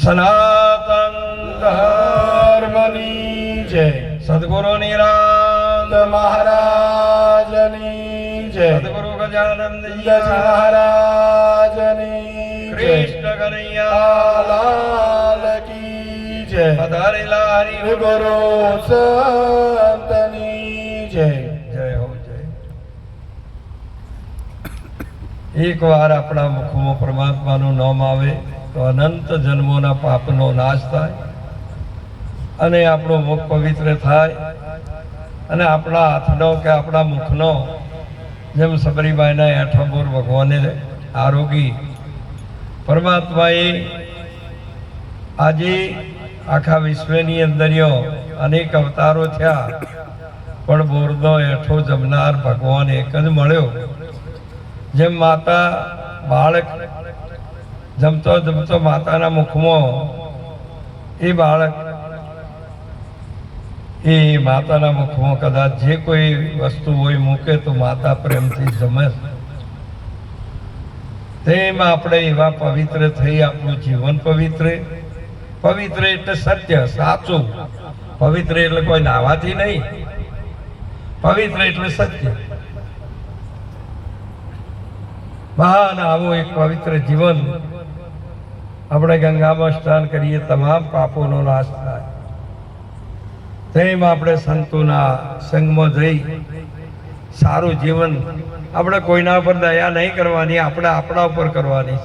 સનાતન ધર્મની જય. સદગુરુ નિરાંત મહારાજની જય. સદગુરુ ગજાનંદજી મહારાજની જય. કૃષ્ણ કનૈયા લાલ કી જય. પધારેલા હરિગુરુ સંતની જય. જય હો જય. એક વાર આપણા મુખમાં પરમાત્માનું નામ આવે તો અનંત જન્મોના પાપનો નાશ થાય અને આપણું મુખ પવિત્ર થાય અને આપણા હાથનો કે આપણા મુખનો જેમ સબરીબાઈના હેઠાપુર ભગવાને આરોગી પરમાત્માએ આજે આખા વિશ્વની અંદરયો અનેક અવતારો થયા પણ બોરનો હેઠો જમનાર ભગવાન એક જ મળ્યો. જેમ માતા બાળક જમતો જમતો માતાના મુખમાં એ બાળક એ માતાના મુખમાં કદાચ જે કોઈ વસ્તુ હોય મૂકે તો માતા પ્રેમથી જમે. તેમ આપણે એવા પવિત્ર થઈ આપણું જીવન પવિત્ર. પવિત્ર એટલે સત્ય સાચું. પવિત્ર એટલે કોઈ નાવાથી નહીં. પવિત્ર એટલે સત્ય. મહાન આવો એક પવિત્ર જીવન આપણે ગંગામાં સ્નાન કરીએ તમામ પાપોનો નાશ થાય. તેમ આપણે સંતોના સંગમાં જઈ સારું જીવન આપણે કોઈના ઉપર દયા નહીં કરવાની, આપણે આપણા ઉપર કરવાની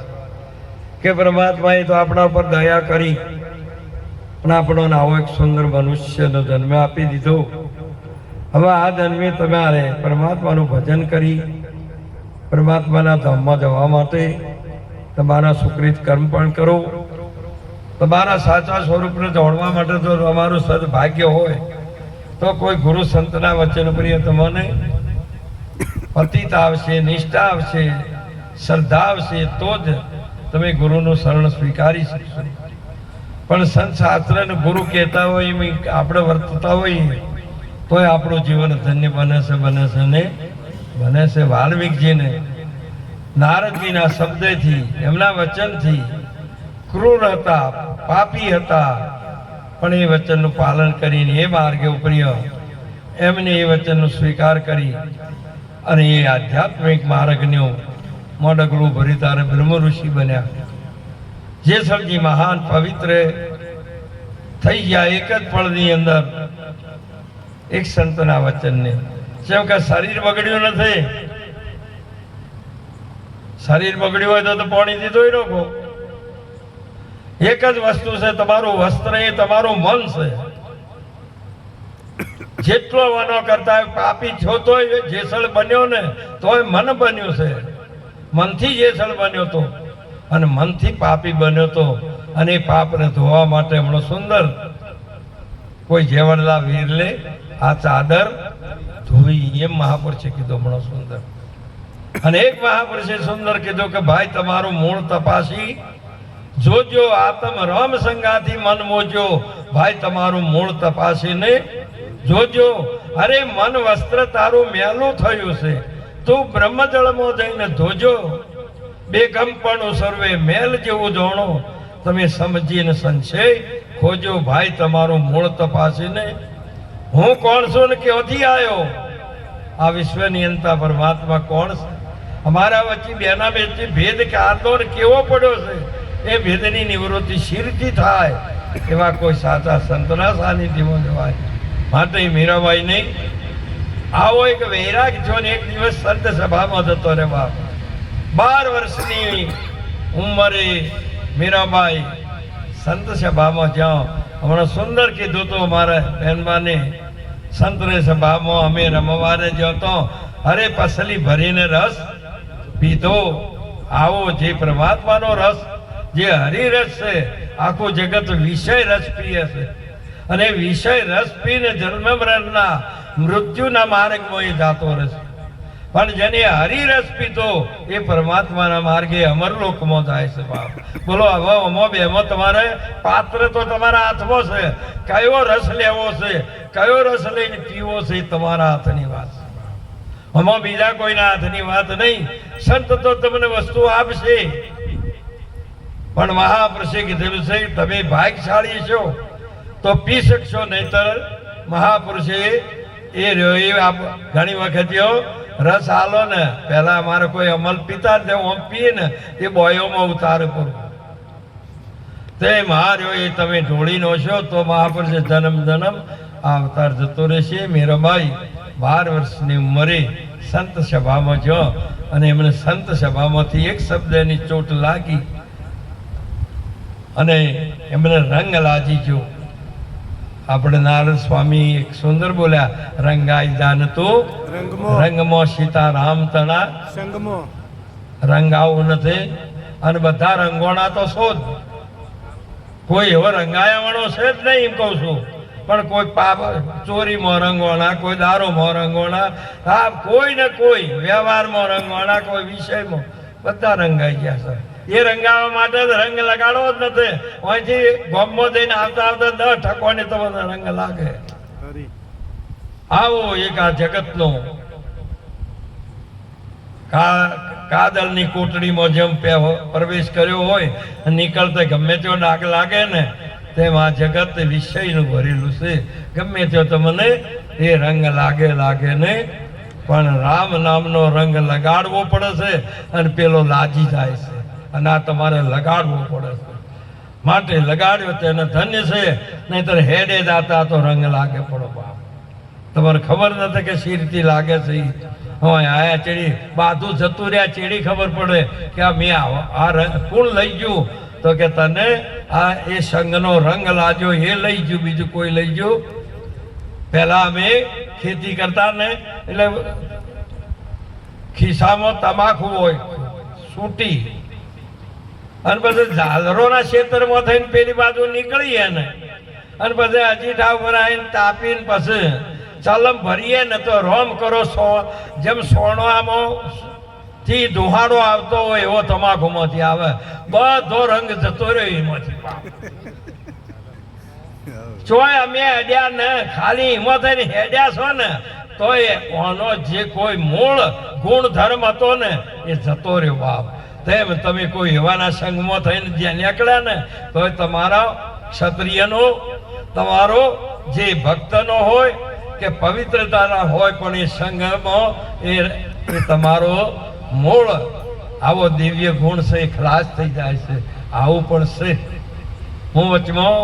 કે પરમાત્માએ તો આપણા ઉપર દયા કરી પણ આપણો આવો એક સુંદર મનુષ્યનો જન્મ આપી દીધો. હવે આ જન્મે તમારે પરમાત્માનું ભજન કરી પરમાત્માના ધામમાં જવા માટે તમારા સુકૃત કર્મ પણ કરો. તમારા સાચા સ્વરૂપને જોડવા માટે જો તમારું સદભાગ્ય હોય તો કોઈ ગુરુ સંતના વચન પ્રિય તમને પતિત આવશે, નિષ્ઠા આવશે, શ્રદ્ધા આવશે તો જ તમે ગુરુનું શરણ સ્વીકારી શકશો. પણ સંત શાસ્ત્રને ગુરુ કહેતા હોય એમ આપણે વર્તતા હોઈએ તોય આપણું જીવન ધન્ય બને છે ને બને છે. વાલ્મીકજીને નારદજીના શબ્દથી એમના વચનથી ક્રૂર હતા, પાપી હતા, પણ એ વચનનું પાલન કરીને એ માર્ગે ઉપર્યો. એમને એ વચનનો સ્વીકાર કરી અને એ આધ્યાત્મિક માર્ગનું મોડગલું ભરી તારે બ્રહ્મ ઋષિ બન્યા. જેસલજી મહાન પવિત્ર થઈ ગયા એક જ પળની અંદર એક સંતના વચનને. જેમ કે શરીર બગડ્યું નથી. શરીર બગડ્યું હોય તો પાણીથી ધોઈ નાખો. એક જ વસ્તુ છે, તમારું વસ્ત્ર એ તમારું મન છે. જેટલો વનો કરતા પાપી છો તોય જેસળ બન્યો ને તોય મન બન્યું છે. મનથી જેસળ બન્યો તો અને મનથી પાપી બન્યો તો અને એ પાપને ધોવા માટે હમણાં સુંદર કોઈ જેવડલા વીરલે આ ચાદર ધોઈ એમ મહાપુરુષે કીધું. હમણાં સુંદર અને એક મહાપુરુષે સુંદર કીધું કે ભાઈ તમારું મૂળ તપાસી જોજો, આત્મ રામ સંગાથી મન મોજો. ભાઈ તમારું મૂળ તપાસીને જોજો. અરે મન વસ્ત્ર તારું મેલું થયું છે, તું બ્રહ્મજળમાં જઈને ધોજો. બેગમપણું સર્વે મેલ જેવું જોણો, તમે સમજીને સંશય ખોજો. ભાઈ તમારું મૂળ તપાસીને હું કોણ છું ને ક્યાંથી આવ્યો. આ વિશ્વની અંતા પરમાત્મા કોણ છે? અમારા વચ્ચે બેના વચ્ચે ભેદ કાઢો ને કેવો પડ્યો છે. એ ભેદની નિવૃત્તિ શીરથી થાય એવા કોઈ સાચા સંતના સાનિધ્યમાં જવાય. માટે મીરાબાઈ નહીં આવો એક વૈરાગ છો ને એક દિવસ સંત સભામાં જતો રે બાપ. 12 વર્ષની ઉંમરે મીરાબાઈ સંત સભામાં જાઓ. હમણાં સુંદર કીધું તો અમારા બહેનબાને સંતરે સભામાં અમે રમવાને જતો. અરે પસલી ભરીને રસ પીધો. આવો જે પરમાત્માનો રસ, જે હરિરસ છે, આખું જગત વિષય રસ પીએ છે અને વિષય રસ પીને જન્મ મરણના મૃત્યુના માર્ગમાં એ જાતો રહેશે. પણ જેને હરિરસ પીતો એ પરમાત્માના માર્ગે અમરલોકમાં જાય છે બાપ. બોલો હવે અમો બેમાં તમારે પાત્ર તો તમારા હાથમાં છે. કયો રસ લેવો છે, કયો રસ લઈને પીવો છે એ તમારા હાથની વાત છે. આમાં બીજા કોઈના હાથની વાત નહીં. સંત તો તમને વસ્તુ આપશે પણ મહાપુરુષે કીધેલું છે તમે ભાગ્યશાળી છો તો પી શકશો, નહીતર મહાપુરુષે એ રહ્યો એ ઘણી વખત રસ આલો ને પેલા અમારે કોઈ અમલ પીતા જ ઓમ પીએ ને એ બોયોમાં ઉતાર કરો તે મહાર્યો એ તમે ઢોળી નો છો તો મહાપુરુષે જન્મ જન્મ આ અવતાર જતો રહેશે. મીરાબાઈ 12 વર્ષની ઉંમરે સંત સભામાં જો અને એમને સંત સભામાંથી એક શબ્દની ચોટ લાગી અને એમને રંગ લાજી ગયો. આપણે નારદ સ્વામી એક સુંદર બોલ્યા, રંગાઈ જાન તો રંગમાં સીતારામ તણા રંગ આવું નથી. અને બધા રંગોણા તો શોધ, કોઈ એવો રંગાયા વાળો છે જ નહીં એમ કહું છું. પણ કોઈ પાપ ચોરીમાં રંગોણા, કોઈ દારૂમાં રંગોણા, હા કોઈ ને કોઈ વ્યવહારમાં રંગોણા, કોઈ વિષયમાં બધા રંગાઈ ગયા છે. એ રંગાવા માટે રંગ લગાડવો જ નથી. અહીંથી ગોમમાં જઈને આવતા આવતા 10 ઠકોને તમને રંગ લાગે. આવો એક આ જગતનો કાદલની કોટડીમાં જેમ પ્રવેશ કર્યો હોય, નીકળતા ગમે તેવો ડાઘ લાગે ને તેમ આ જગત વિષયનું ભરેલું છે. ગમે તેવો તમને એ રંગ લાગે નહીં, પણ રામ નામનો રંગ લગાડવો પડે છે અને પેલો લાજી જાય છે. અને આ તમારે લગાડવો પડે છે, માટે લગાડ્યો તેને ધન્ય છે. નહીતર હેડે જાતા તો રંગ લાગે પડો બાપ. તમારે ખબર નથી કે શીરથી લાગે છે. હવે આયા ચેડી બાધું જતું રહ્યા ચેડી ખબર પડે કે આ મેં આ રંગ કોણ લઈ ગયું, તો કે તને આ એ સંઘનો રંગ લાગ્યો એ લઈ ગયું, બીજું કોઈ લઈ ગયું. પહેલા અમે ખેતી કરતા ને એટલે ખિસ્સામાં તમાકુ હોય સૂટી, અને પછી ઝાલરોના ક્ષેત્રમાં થઈને પેલી બાજુ નીકળીએ ને અને પછી અજીઠા ઉપર આવીને તાપીને પછી ચલમ ભરીએ ને તો રોમ કરો જેમ સોનામાં થી ધુહાડો આવતો હોય એવો તમાકુમાંથી આવે. બધો રંગ જતો રહ્યો એમાંથી. ચોય અમે હેડ્યા ને ખાલી હિંમત હેડ્યા છો ને તો એનો જે કોઈ મૂળ ગુણધર્મ હતો ને એ જતો રહ્યો બાપ. તેમ તમે કોઈ એવાના સંઘમાં થઈને જ્યાં નીકળ્યા ને તો તમારા ક્ષત્રિયનો, તમારો જે ભક્તનો હોય કે પવિત્રતાના હોય, પણ એ સંઘમાં એ તમારો મૂળ આવો દિવ્ય ગુણ છે એ ખલાસ થઈ જાય છે. આવું પણ છે. હું વચમાં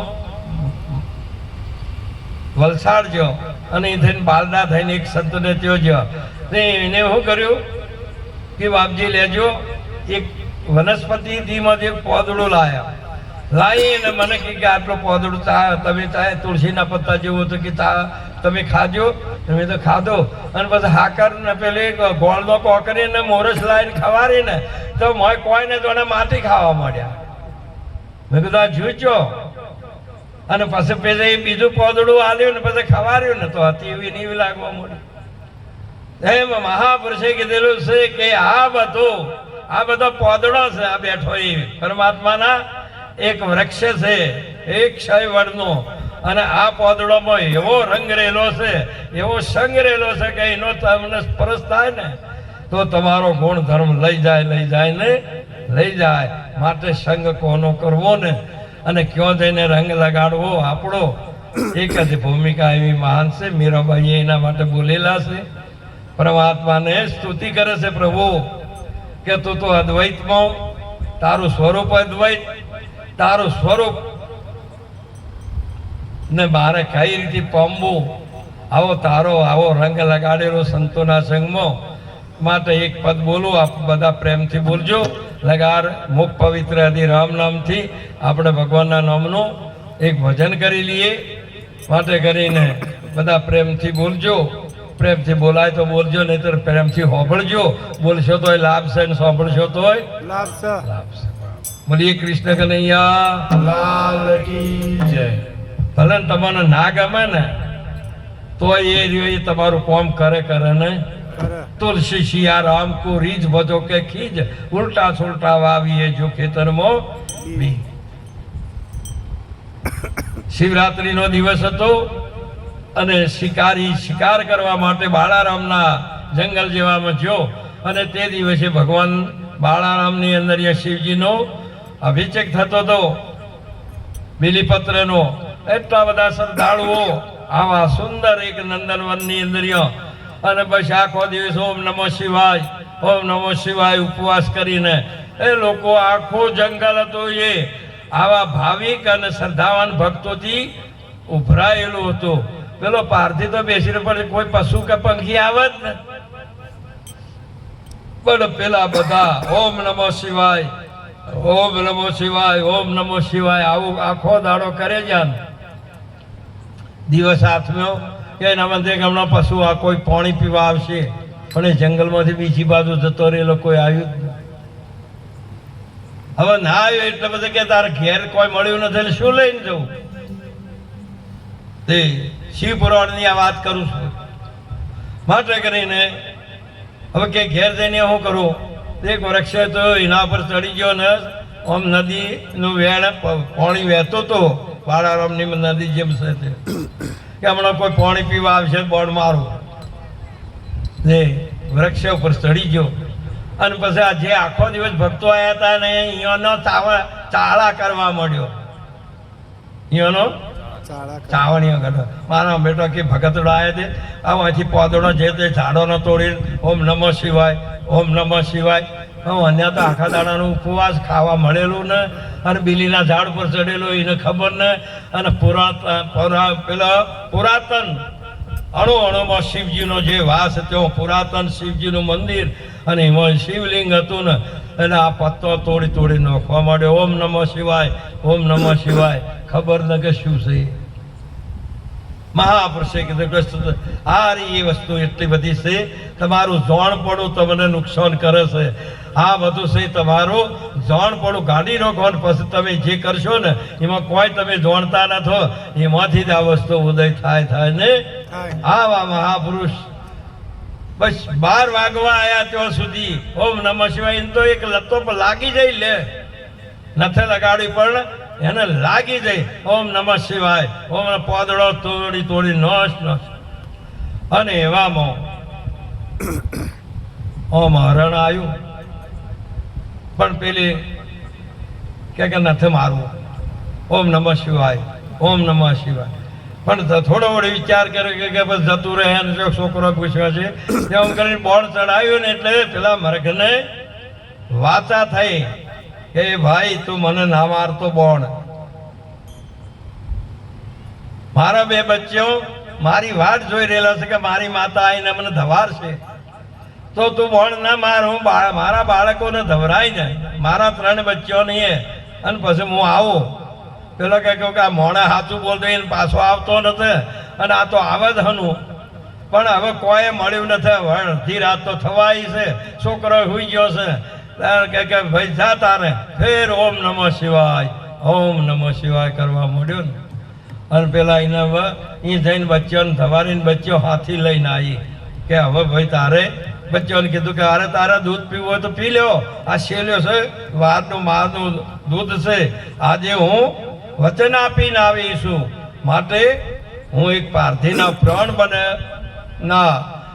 વલસાડ ગયો અને એ થઈને બાલદા થઈને એક સંતને ત્યાં ગયો. એને શું કર્યું કે બાપજી લેજો, એક વનસ્પતિ ધીમાંથી એક પોદડું લાવીને મને કે આટલો પોદડું તમે તુલસીના પત્તા જેવું હતું કે તમે ખાજો. તમે તો ખાધો અને પછી હાકર ને પેલી ગોળનો કોકરીને મોરસ લાવીને ખવારીને તો મોય કોઈને જોડે માટી ખાવા માંડ્યા. મેં કીધું આ જૂચો. અને પછી પેલી બીજું પોદડું આલ્યું ને પછી ખવાર્યું ને તો હતી એવી નીવી લાગવા માંડી. એમ મહાપુરુષે કીધેલું છે કે આ બધો પોદડો છે, આ બેઠો એ પરમાત્માના એક વૃક્ષ છે, એક ક્ષય વડનો. અને આ પોદડોમાં એવો રંગ રહેલો છે, એવો સંગ રહેલો છે કે એનો તમને સ્પર્શ થાય ને તો તમારો ગુણધર્મ લઈ જાય. માટે સંગ કોનો કરવો ને અને ક્યાં જઈને રંગ લગાડવો આપણો એક જ ભૂમિકા એવી મહાન છે. મીરાબાઈ એના માટે બોલેલા છે. પરમાત્માને સ્તુતિ કરે છે, પ્રભુ કે તું તો અદ્વૈતમાં, તારું સ્વરૂપ અદ્વૈત, તારું સ્વરૂપ ને મારે કઈ રીતે પામવું, આવો રંગ લગાડેલો સંતોના સંગમાં. માટે એક પદ બોલું, આપ બધા પ્રેમથી બોલજો. લગાર મુખ પવિત્ર આદિ રામ નામથી આપણે ભગવાનના નામનું એક ભજન કરી લઈએ. માટે કરીને બધા પ્રેમથી બોલજો. પ્રેમથી બોલાય તો બોલજો, નહીતર પ્રેમથી હોભળજો. બોલશો તો લાભ છે, સાંભળશો તો લાભ છે. બોલીએ કૃષ્ણ કનૈયા લાલ કી જય. ભલે તમને ના ગમે ને તો એ તમારું કામ કરે ને. તુલસી સિયા રામ કો રીજ ભજો કે ખીજ, ઉલટા સુલટા વાવીએ જો ખેતરમાં બી. શિવરાત્રી નો દિવસ હતો અને શિકાર કરવા માટે બાળારામના જંગલ જેવામાં ગયો. અને તે દિવસે ભગવાન બાળારામની અંદર શિવજીનો અભિષેક થતો હતો બિલીપત્રનો. એટલા બધા શ્રદ્ધાળુઓ આવા સુંદર એક નંદનવનની અંદર અને બસ આખો દિવસ ઓમ નમઃ શિવાય ઓમ નમઃ શિવાય ઉપવાસ કરીને એ લોકો આખો જંગલ હતો એ આવા ભાવિક અને શ્રદ્ધાવાન ભક્તોથી ઉભરાયેલું હતું. પેલો પારથી તો બેસીને પડે કોઈ પશુ કે પંખી આવે જ ને, પણ પેલા બધા ઓમ નમઃ શિવાય ઓમ નમઃ શિવાય ઓમ નમઃ શિવાય આવું આખો દાડો કરે જાન. દિવસ આથમ્યો કે એના મંદિર હમણાં પશુ આ કોઈ પાણી પીવા આવશે, પણ એ જંગલમાંથી બીજી બાજુ જતો રહેલો કોઈ આવ્યું જ નહીં. હવે ના આવ્યું એટલે બધે કે તારે ઘેર કોઈ મળ્યું નથી એટલે શું લઈને જવું? તે શિવ પુરાણની આ વાત કરું છું. માટે કરીને હવે કે ઘેર જઈને શું કરું? એક વૃક્ષ તો એના પર ચડી ગયો ને આમ નદીનું વેણ પાણી વહેતો હતો, બાળારામની નદી જેમ છે તે કે હમણાં કોઈ પાણી પીવા આવશે બોર્ડ મારું. ને વૃક્ષ ઉપર ચડી ગયો અને પછી આ જે આખો દિવસ ભક્તો આવ્યા હતા ને અહીંયાનો ચાળા કરવા મળ્યો. અહીંયાનો ચાવણીઓ કરવા મારા બેટો કે ભગતડો આવ્યા છે આમાંથી પોદડો જે તે ઝાડોનો તોડી ઓમ નમઃ શિવાય ઓમ નમઃ શિવાય. અન્ય તો આખા દાડાનો ઉપવાસ ખાવા મળેલું ને અને બીલીના ઝાડ પર ચડેલો એને ખબર ને. અને પુરાતન અણુમાં શિવજીનો જે વાસ હતો, પુરાતન શિવજીનું મંદિર અને એમાં શિવલિંગ હતું ને એને આ પત્તો તોડી તોડી નાખવા માંડ્યો. ઓમ નમઃ શિવાય ઓમ નમઃ શિવાય. ખબર ન કે શું છે. મહાપુરુષે કીધું આ એ વસ્તુ એટલી બધી છે, તમારું જોણ પડું તમને નુકસાન કરે છે. આ બધું છે તમારું જોણ પડું ગાડી રોકો ને પછી તમે જે કરશો ને એમાં કોઈ તમે જોણતા નથો, એમાંથી જ આ વસ્તુ ઉદય થાય ને. આવા મહાપુરુષ બસ 12 વાગવા આવ્યા ત્યાં સુધી ઓમ નમઃ શિવાય તો એક લતો પર લાગી જાય લે નથી લગાડી પણ એને લાગી જાય ઓમ નમઃ શિવાય ઓમ પોદડો તોડી તોડી નોશ અને એવામાં ઓમ હરણ આવ્યું પણ પેલી કે નથી મારવું ઓમ નમઃ શિવાય ઓમ નમઃ શિવાય. પણ થોડો વડે વિચાર કર્યો કે બસ જતું રહે અને જો છોકરો પૂછ્યો છે એમ કરીને બોણ ચડાવ્યું ને એટલે પેલા મરઘને વાચા થઈ કે ભાઈ તું મને ના મારતો બોણ, મારા 2 બચ્ચો મારી વાટ જોઈ રહેલા છે કે મારી માતા આવીને મને ધવારશે તો તું બોણ ના માર. હું મારા બાળકોને ધવરાય ને મારા 3 બચ્ચો નહીં અને પછી હું આવું. પેલો કે આ મોણે સાચું બોલતો એને પાછો આવતો નથી અને આ તો આવે જ હનું. પણ હવે કોઈ મળ્યું નથી. હવે અડધી રાત તો થવાય છે, છોકરો હુઈ ગયો છે કે ભાઈ જા તારે ફેર ઓમ નમઃ શિવાય ઓમ નમઃ શિવાય કરવા માંડ્યો ને. અને પેલા એને એ જઈને બચ્ચોને ધવારીને બચ્ચો હાથી લઈને આવી કે હવે ભાઈ તારે બચ્ચોને કીધું કે અરે તારે દૂધ પીવું હોય તો પી લ્યો, આ શેલ્યો છે વારનું મારનું દૂધ છે. આજે હું વચન આપીને આવીશું માટે હું એક પારધીના પ્રાણ બને ના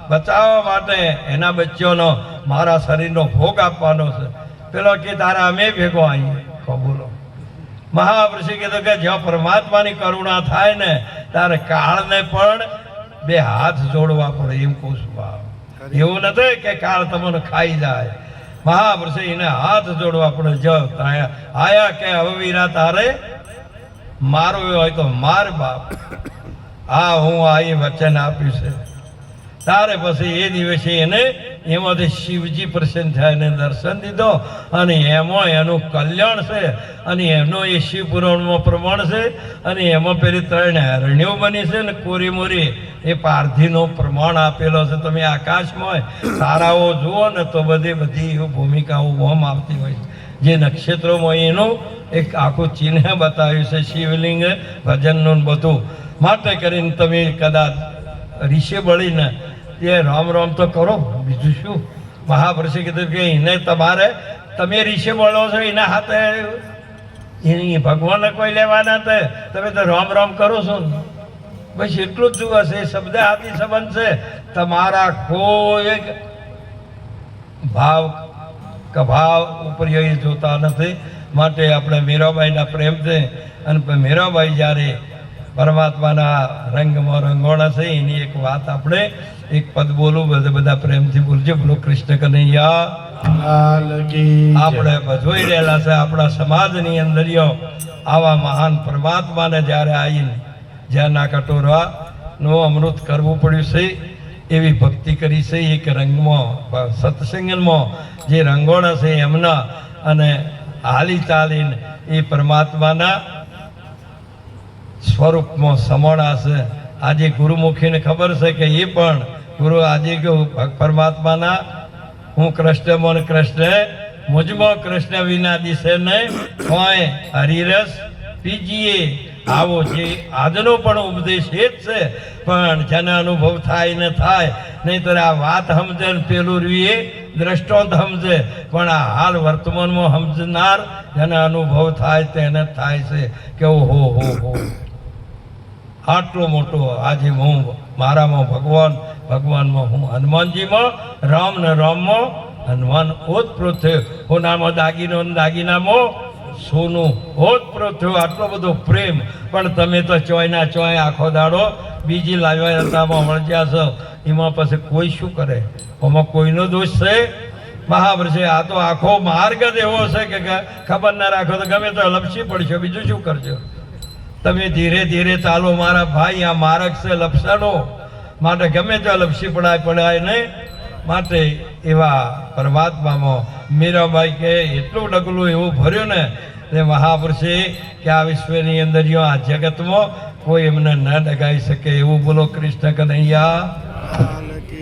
બચાવવા માટે એના બચ્ચોનો મારા શરીરનો ભોગ આપવાનો છે. પેલો કે તારા અમે ભેગો આવીએ. બોલો મહાપુરુષે કીધું કે જ્યાં પરમાત્માની કરુણા થાય ને ત્યારે કાળને પણ 2 હાથ જોડવા પડે એમ કહું છું. એવું નથી કે કાળ તમને ખાઈ જાય. મહાપુરુષે એને હાથ જોડવા પડે. જો આયા કે હવે વીરા તારે મારું હોય તો માર બાપ, આ હું આ વચન આપ્યું છે. તારે પછી એ દિવસે એને એમાંથી શિવજી પ્રસન્ન થયા એને દર્શન દીધો અને એમાં એનું કલ્યાણ છે અને એનો એ શિવ પુરાણમાં પ્રમાણ છે અને એમાં પેલી 3 હરણીઓ બની છે ને કોરી મોરી એ પારધીનો પ્રમાણ આપેલો છે. તમે આકાશમાં તારાઓ જુઓ ને તો બધી ભૂમિકાઓ ઓમ આવતી હોય છે. જે નક્ષત્રોમાં એનું એક આખું ચિહ્ન બતાવ્યું છે શિવલિંગ ભજનનું બધું. માટે કરીને તમે કદાચ ઋષિ બળીને એ રામ રામ તો કરો, બીજું શું. મહાપુરુષે કીધું કે એને તમારે તમે ઋષિ બળો છો એના હાથે એ ભગવાનને કોઈ લેવાના હતા, તમે તો રામ રામ કરો છો ને બસ એટલું જ જુએ છે. શબ્દ આદિ સંબંધ છે, તમારા કોઈ ભાવ કભાવ ઉપર જોતા નથી. માટે આપણે મીરાબાઈના પ્રેમથી અને મીરાબાઈ જ્યારે પરમાત્માના રંગમાં રંગોળા છે એની એક વાત આપણે એક પદ બોલું, બધા પ્રેમથી બોલજો. બોલો કૃષ્ણ કનૈયા. આપણે જોઈ રહેલા છે આપણા સમાજની અંદર આવા મહાન પરમાત્માને જ્યારે આવીને જ્યાંના કટોરાનું અમૃત કરવું પડ્યું છે એવી ભક્તિ કરી છે. એક રંગમાં સત્સંગમાં જે રંગોળા છે એમના અને હાલી ચાલીને એ પરમાત્માના સ્વરૂપમાં સમોણા છે. આજે ગુરુમુખીને ખબર છે કે એ પણ ગુરુ આજે પરમાત્માના હું કૃષ્ણમાં ને કૃષ્ણ મુજમાં કૃષ્ણ વિના દિશે નહીં હોય હરિરસ પીજીએ. આવો જે આજનો પણ ઉપદેશ એ જ છે, પણ જેને અનુભવ થાય ને થાય. નહીં તો આ વાત સમજે ને પેલું રીએ દ્રષ્ટાંત સમજે, પણ આ હાલ વર્તમાનમાં સમજનાર જેને અનુભવ થાય તેને થાય છે કે ઓહો હો હો આટલો મોટો આજે હું મારામાં ભગવાનમાં હું હનુમાનજીમાં રામ ને રામમાં હનુમાન ઓતપ્રોત થયો. હોનામાં દાગીનામાં સોનું ઓતપ્રોત થયો. આટલો બધો પ્રેમ, પણ તમે તો ચોયના ચોય આખો દાડો બીજી લાવ્યાતામાં વળજ્યા છો. એમાં પછી કોઈ શું કરે? આમાં કોઈનો દોષ છે? બરાબર છે. આ તો આખો માર્ગ જ એવો છે કે ખબર ના રાખો તો ગમે તો લપસી પડશો, બીજું શું કરજો? તમે ધીરે ધીરે ચાલો મારા ભાઈ. આ માર્ગ છે લપસાડો માટે ગમે તો લપસી પડાય નહીં. માટે એવા પરમાત્મામાં મીરાબાઈ કે એટલું ડગલું એવું ભર્યું ને તે મહાપુરુષે કે આ વિશ્વની અંદર આ જગતમાં કોઈ એમને ન ડગાઈ શકે એવું. બોલો કૃષ્ણ કનૈયા.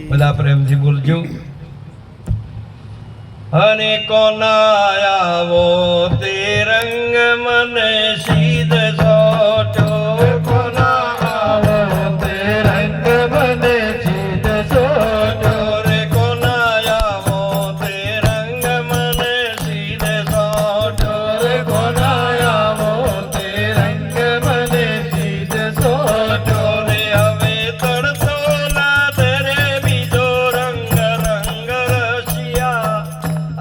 બધા પ્રેમથી બોલજો. અને કોના આવો તે રંગ મને સીધ સોટો. કોના આવો તે રંગ મને સીધ સોટો. રે કોના આવો તે રંગ મને સીધ સોટો. રે કોના આવો તે રંગ મને સીધ સોટો. રે હવે તડતો ના તેરે બીજો રંગ રસિયા.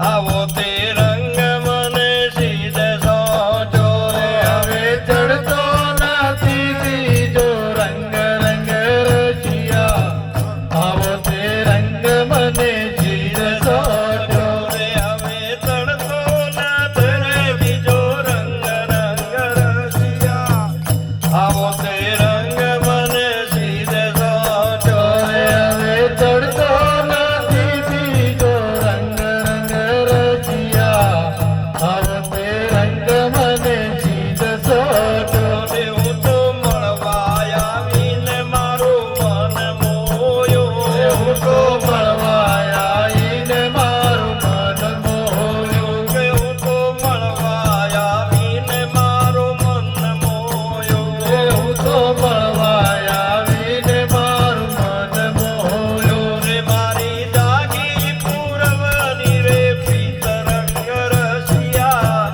આવો તે રંગ મને સીધે સોટો. રે હવે ચડતો નથી બીજો રંગ રસિયા. આવો તે રંગ મને સીધે સોટો. રે હવે ચડતો નથી બીજો રંગ રસિયા. આવો તે રંગ મને સીધે સોટો. રે હવે ચડતો નથી બીજો રંગ રસિયા. આવો તે રંગ મને સીધ સોટો. હું તો મળવા આવીને મારું મન મોયો. હું તો મળવા આવીને મારું મન મોયો. હું તો મળવા આવીને મારું મન મોયો. હું તો મળવા આવીને મારું મન મોયો. રે મારી દાગી પૂરવની રે પ્રીત રંગ રસિયા.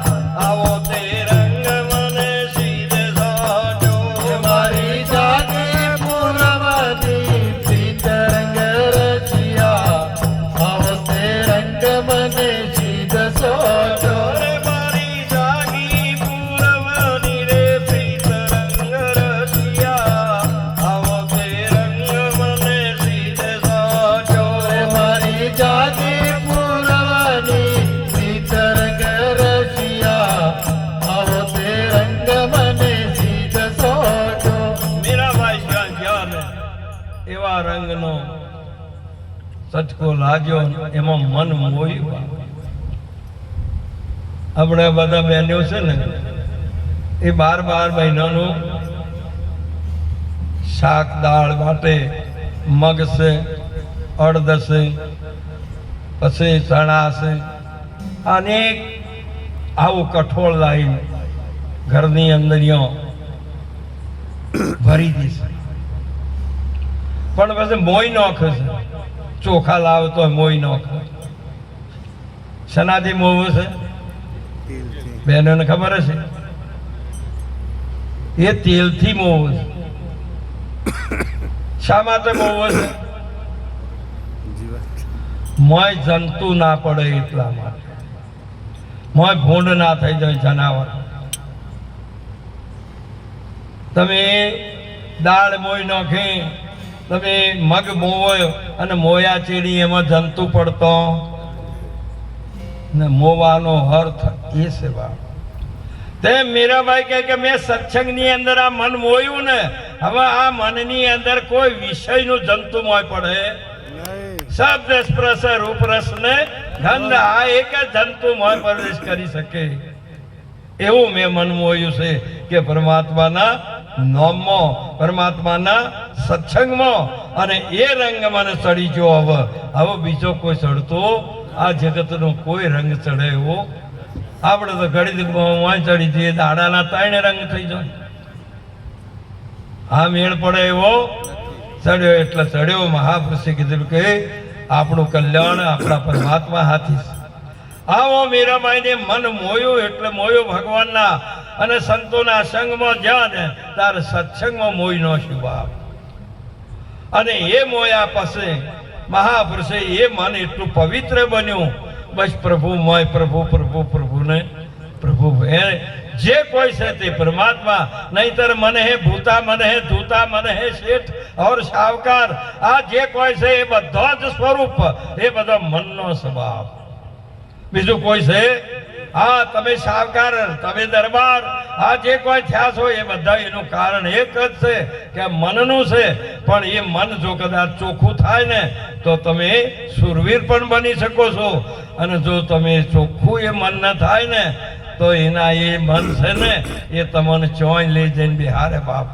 આવો તે રંગ મને સીધે સોટો. મારી દાગી પૂરવની પ્રીત રંગ રસિયા. આવો તે રંગ મને સીધ સોટો. રે મારી દાગી પૂરવની રે પ્રીત રંગ રસિયા. આવો તે રંગ મને સીધે સોટો. રે મારી દાગી પૂરવની પ્રીત રંગ રસિયા. આવો તે રંગ મને સીધ સોટો. મીરાબાઈ જ્યાં એવા રંગનો સચકો લાગ્યો, એમાં મન મોયું. આપણે બધા બહેનો છે ને એ 12 મહિનાનું શાક દાળ માટે મગ છે, અડદ છે, પછી ચણા છે, અનેક આવું કઠોળ લાવીને ઘરની અંદર ભરી દેશે. પણ પછી મોઈ નાખે છે. ચોખા લાવતો મોઈ નાખે. શનાથી મોવું છે? બહેનોને ખબર હશે એ તેલથી મોવું છે. શા માટે મોવું છે? મોય જંતુ ના પડે એટલા માટે. મોય ભૂંડ ના થઈ જાય જનાવર. તમે દાળ મોય નાખી, તમે મગ મોવો અને મોયા ચીડી એમાં જંતુ પડતો ને મોવાનો અર્થ એ છે બાપ. તેમ મીરાબાઈ કહે કે મેં સત્સંગની અંદર આ મન મોયું ને, હવે આ મનની અંદર કોઈ વિષયનું જંતુ મોય પડે શબ્દ સ્પર્શ રૂપ રસ ને ગંધ આ એક જંતુ મોય પ્રવેશ કરી શકે એવું મેં મન મોયું છે કે પરમાત્માના નોમમાં, પરમાત્માના સત્સંગમાં, અને એ રંગ મને ચડી ગયો. હવે બીજો કોઈ ચડતો આ જગતનો કોઈ રંગ ચડે એવો આપણે તો ઘડી વાંચ ચડી જઈએ દાડાના 3 રંગ થઈ જાય. આ મેળ પડે એવો ચડ્યો એટલે ચડ્યો. મહાપુરુષે કીધું કે આપણું કલ્યાણ આપણા પરમાત્મા હાથી. આવો મીરાબાઈને મન મોયું એટલે મોયો ભગવાનના અને સંતોના સંગમાં જ્યાં ને તાર સત્સંગમાં મોઈ નો શું બાપ. અને એ મોયા પછી મહાપુરુષે એ મન એટલું પવિત્ર બન્યું, બસ પ્રભુ મોય, પ્રભુ પ્રભુ પ્રભુને પ્રભુ. એ જે કોઈ છે તે પરમાત્મા, નહીતર મને હે ભૂતા, મને હે ધૂતા, મને હે શેઠ ઓર સાવકાર, આ જે કોઈ છે એ બધો જ સ્વરૂપ, એ બધો મનનો સ્વભાવ, બીજું કોઈ છે? હા, તમે સાવકાર, તમે દરબાર, આ જે કોઈ થયા છો એ બધા એનું કારણ એક જ છે કે મનનું છે. પણ એ મન જો કદાચ ચોખ્ખું થાય ને તો તમે સુરવીર પણ બની શકો છો, અને જો તમે ચોખ્ખું એ મન ન થાય ને તો એના એ મન છે ને એ તમને ચોય લઈ જઈને બિહારે બાપ.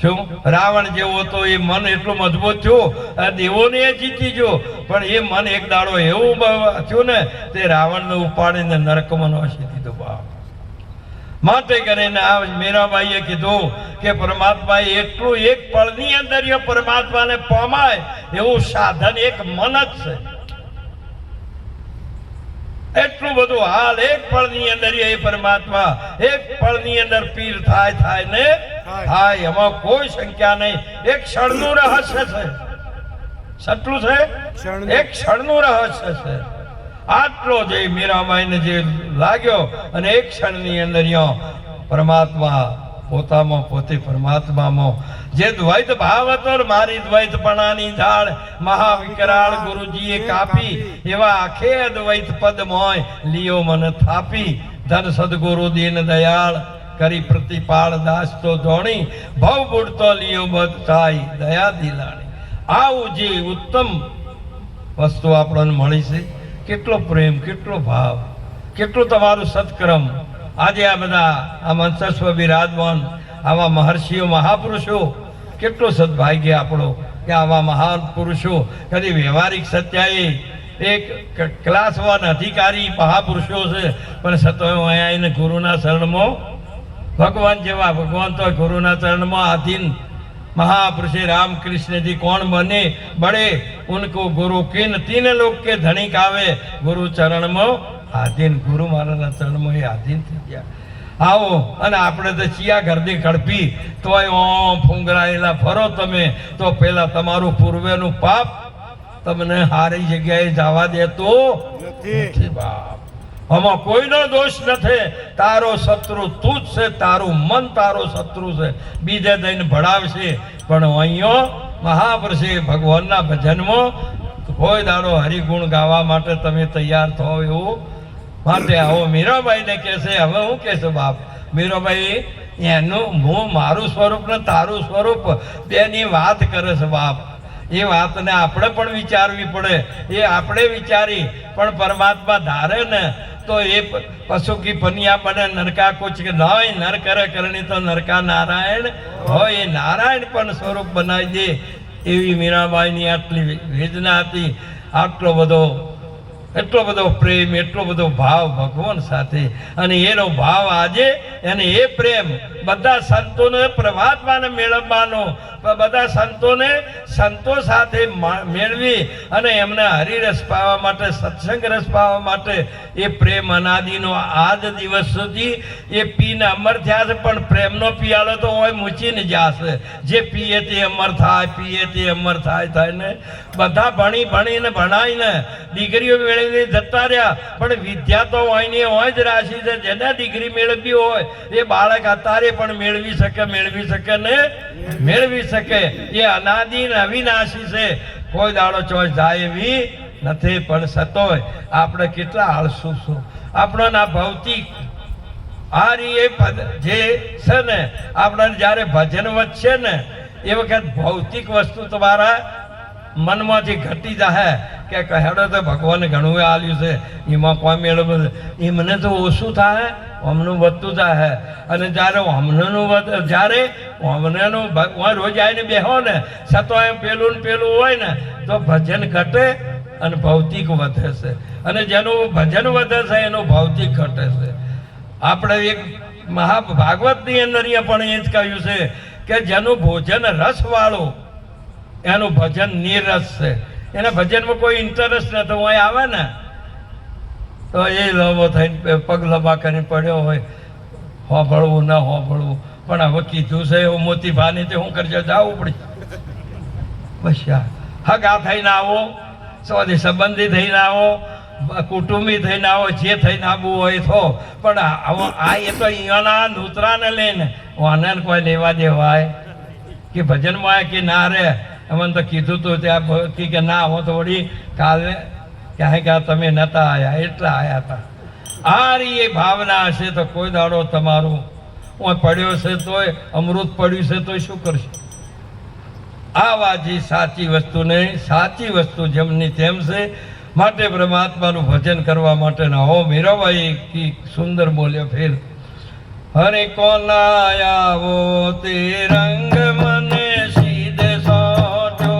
શું રાવણ જેવો તો એ મન એટલું મજબૂત થયું, દેવોને એ જીતી ગયો, પણ એ મન એક દાડો એવું થયું ને તે રાવણને ઉપાડીને નરકમાં નાસી દીધો બાપ. માટે કરીને આ મીરાબાઈએ કીધું કે પરમાત્માએ એટલું એક પળની અંદર એ પરમાત્માને પામાય એવું સાધન એક મન જ છે. એટલું બધું હાલ એક પળની અંદર એ પરમાત્મા એક પળની અંદર પીર થાય ને થાય, એમાં કોઈ સંખ્યા નહીં. એક ક્ષણનું રહસ્ય છે. સટલું છે, એક ક્ષણનું રહસ્ય છે. આટલો જે મીરાબાઈને જે લાગ્યો અને એક ક્ષણની અંદર પરમાત્મા પોતામાં પોતે પરમાત્મામાં જે દ્વૈત ભાવ હતો, મારી દ્વૈતપણાની ઝાડ મહાવિકરાળ ગુરુજીએ કાપી, એવા આખે અદ્વૈત પદ મોય લિયો મન થાપી. ધન સદગુરુ દીન દયાળ કરી પ્રતિપાળ દાસ તો ધોણી, ભવ બુડતો લિયો બધ થાય દયા દિલાણી. આવું જે ઉત્તમ વસ્તુ આપણને મળી છે, કેટલો પ્રેમ, કેટલો ભાવ, કેટલું તમારું સત્કર્મ. આજે આ બધા આ મંચસ્વ બિરાજમાન આવા મહર્ષિઓ મહાપુરુષો, કેટલો સદભાગ્ય આપણો કે આવા મહાન પુરુષો કદી વ્યવહારિક સત્યાએ એક ક્લાસ 1 અધિકારી મહાપુરુષો છે, પણ છતાં અહીંયા આવીને ગુરુના શરણમાં ભગવાન જેવા ભગવાન તો ગુરુના ચरणમાં आधीन महापुरुष राम कृष्ण जी कौन बने बड़े उनको गुरु किन तीन लोग के धनिक आवे गुरु चरण में आधीन गुरु महाराज चरण में आधीन थी गया आओ અને આપણે તો ચિયા ઘરદી કડપી તોય ઓમ ફુંગરાયેલા ફરો તમે તો પેલા તમારું પૂર્વેનું પાપ તમને હારી જગ્યાએ જવા દેતો નથી બાપ. આમાં કોઈનો દોષ નથી. તારો શત્રુ તું જ છે, તારું મન તારો શત્રુ છે, બીજે દઈને ભણાવશે. પણ અહીંયા મહાપુરુષે ભગવાનના ભજનમાં કોઈ દાડો હરિગુણ ગાવા માટે તમે તૈયાર થાઓ એવું માટે આવો. મીરાબાઈને કહેશે હવે હું કહેશે બાપ મીરાબાઈ એનું હું મારું સ્વરૂપ ને તારું સ્વરૂપ બેની વાત કરે છે બાપ. એ વાતને આપણે પણ વિચારવી પડે. એ આપણે વિચારી પણ પરમાત્મા ધારે ને તો એ પશુ કી પનિયા બને નરકા કુછ નય નર કરે કરણી તો નરકા નારાયણ હોય. એ નારાયણ પણ સ્વરૂપ બનાવી દે એવી મીરાબાઈની આટલી વેદના હતી. એટલો બધો પ્રેમ, એટલો બધો ભાવ ભગવાન સાથે. અને એનો ભાવ આજે અને એ પ્રેમ બધા સંતોને પરમાત્માને મેળવવાનો બધા સંતોને સંતો સાથે મેળવી અને એમને હરિરસ પાવા માટે, સત્સંગ રસ પાવા માટે એ પ્રેમ અનાદિનો આજ દિવસ સુધી એ પીને અમર થયા છે. પણ પ્રેમનો પિયાલો તો હોય મૂચીને જશે. જે પીએ તે અમર થાય, પીએ તે અમર થાય ને. બધા ભણીને ભણાવીને ડિગ્રીઓ મેળવીને જતા રહ્યા, પણ વિદ્યા તો હોય ને હોય જ રાશિ છે. જેને ડિગ્રી મેળવી હોય એ બાળક અત્યારે પણ મેળવી શકે ને મેળવી શકે. એ અનાદિ અવિનાશી છે, કોઈ દાડો ચોઈસ જાય એવી નથી. પણ સતોય આપણે કેટલા આળસુ છું. આપણોના ભૌતિક આ એ જે છે ને, આપણને જ્યારે ભજન વધશે ને એ વખત ભૌતિક વસ્તુ તમારા મનમાંથી ઘટી જાય કે કહેડો તો ભગવાને ઘણું આલ્યું છે, એમાં કોઈ મેળવું એમને તો ઓછું થાય, અમનું વધતું થાય. અને જ્યારે અમનેનું રોજ આવીને બેહો ને છતાં એમ પેલું હોય ને તો ભજન ઘટે અને ભૌતિક વધે છે. અને જેનું ભજન વધે છે એનું ભૌતિક ઘટે છે. આપણે એક મહાભાગવતની અંદર પણ એ જ કહ્યું છે કે જેનું ભોજન રસવાળું એનું ભજન નિરસ છે. એના ભજનમાં કોઈ ઇન્ટરેસ્ટ નથી. હું આવે ને તો એ લવો થઈને પગ લંબા કરીને પડ્યો હોય, હોભળવું ન હોભળવું. પણ હવે કીધું છે એવું મોતી ભાની તે હું કરજો જવું પડી. બસ હગા થઈને આવો, સોથી સંબંધી થઈને આવો, કુટુંબી થઈને આવો, જે થઈને આવવું હોય તો. પણ આ એ તો અહીંયાના નૂતરાને લઈને વાને કોઈ લેવા દેવાય કે ભજનમાં કે ના રે. અમને તો કીધું તું ત્યાં કે ના હું તો વળી કાલે ક્યાંય તમે નતા આવ્યા એટલા આવ્યા હતા. આ એ ભાવના હશે તો કોઈ દાડો તમારું પડ્યો છે તોય અમૃત પડ્યું છે તોય શું કરશે. આ વાજી સાચી વસ્તુ નહીં, સાચી વસ્તુ જેમની તેમ છે. માટે પરમાત્માનું ભજન કરવા માટેના હો મીરાબાઈ કી સુંદર બોલ્યો ફેર. હરે કોના આવો તે રંગ મને સીધે સોટો,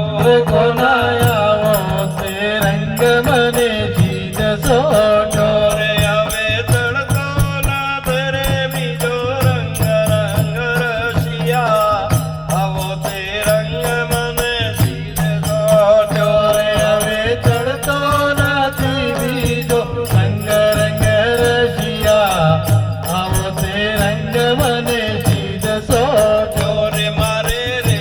કોના આવો તે રંગ મને સીધે સોટો. રે હવે ચડતો ના ધરે બીજો રંગ રસિયા, આવો તે રંગ મને સીધે સોટો. રે હવે ચડતો નથી બીજો રંગ રસિયા, આવો તે રંગ મને સીધે સોટો. રે મારે રે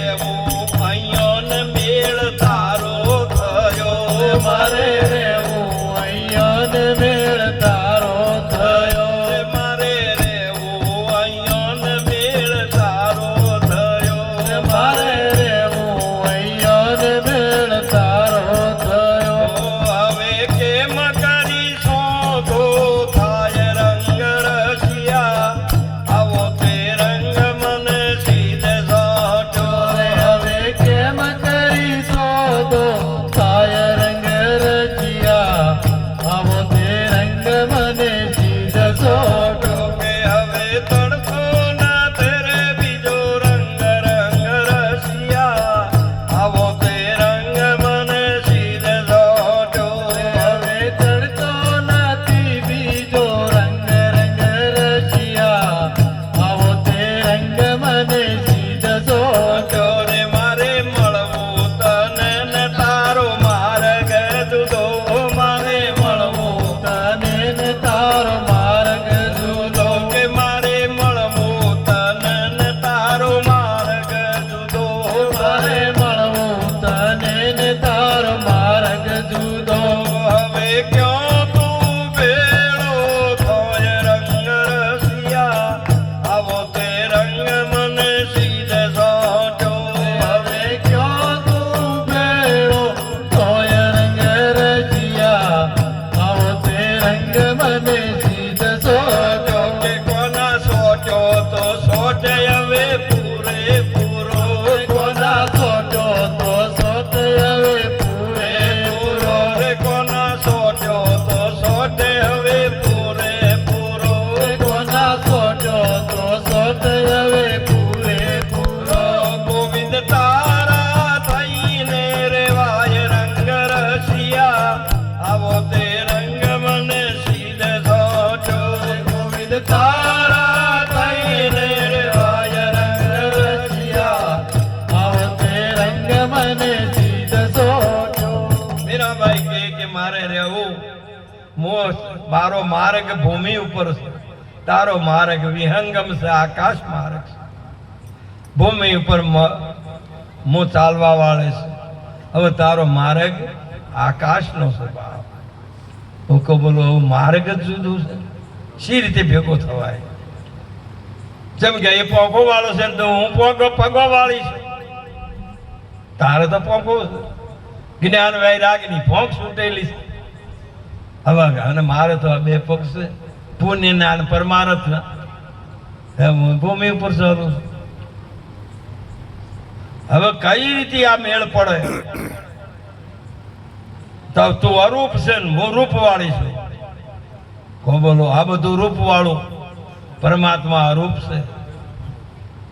મારો માર્ગ ભૂમિ ઉપર છે, તારો માર્ગ વિહંગમ છે, આકાશ માર્ગ છે. ભૂમિ ઉપર હું ચાલવા વાળે છે, હવે તારો માર્ગ આકાશનો છે બાપ. હું કહું બોલો હવે માર્ગ જ જુદું છે, શી રીતે ભેગો થવાય? જેમ કે એ પોંખો વાળો છે તો હું પગવા વાળી છું, તારે તો પોંખો છે, જ્ઞાન વૈરાગની પોંખ છૂટેલી છે. હવે અને મારે તો આ બે પગ છે, પુણ્ય ના પરમારથ ના. હું ભૂમિ ઉપર ચાલું છું. હવે કઈ રીતે આ મેળ પડે? તો તું અરૂપ છે ને હું રૂપ વાળી છું. કો બોલો આ બધું રૂપ વાળું, પરમાત્મા અરૂપ છે.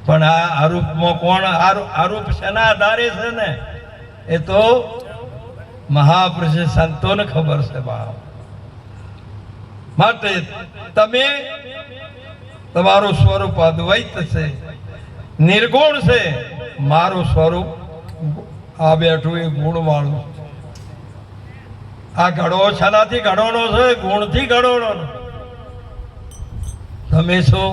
પણ આ અરૂપમાં કોણ? અરૂપ શેના આધારે છે ને? એ તો મહાપુરુષ સંતોને ખબર છે બાપ. માટે તમે તમારું સ્વરૂપ અદ્વૈત છે, નિર્ગુણ છે. મારું સ્વરૂપ આ બેઠું એ ગુણ વાળું. આ ઘડો છનાથી ઘડોનો છે, ગુણથી ઘડોનો. તમે શું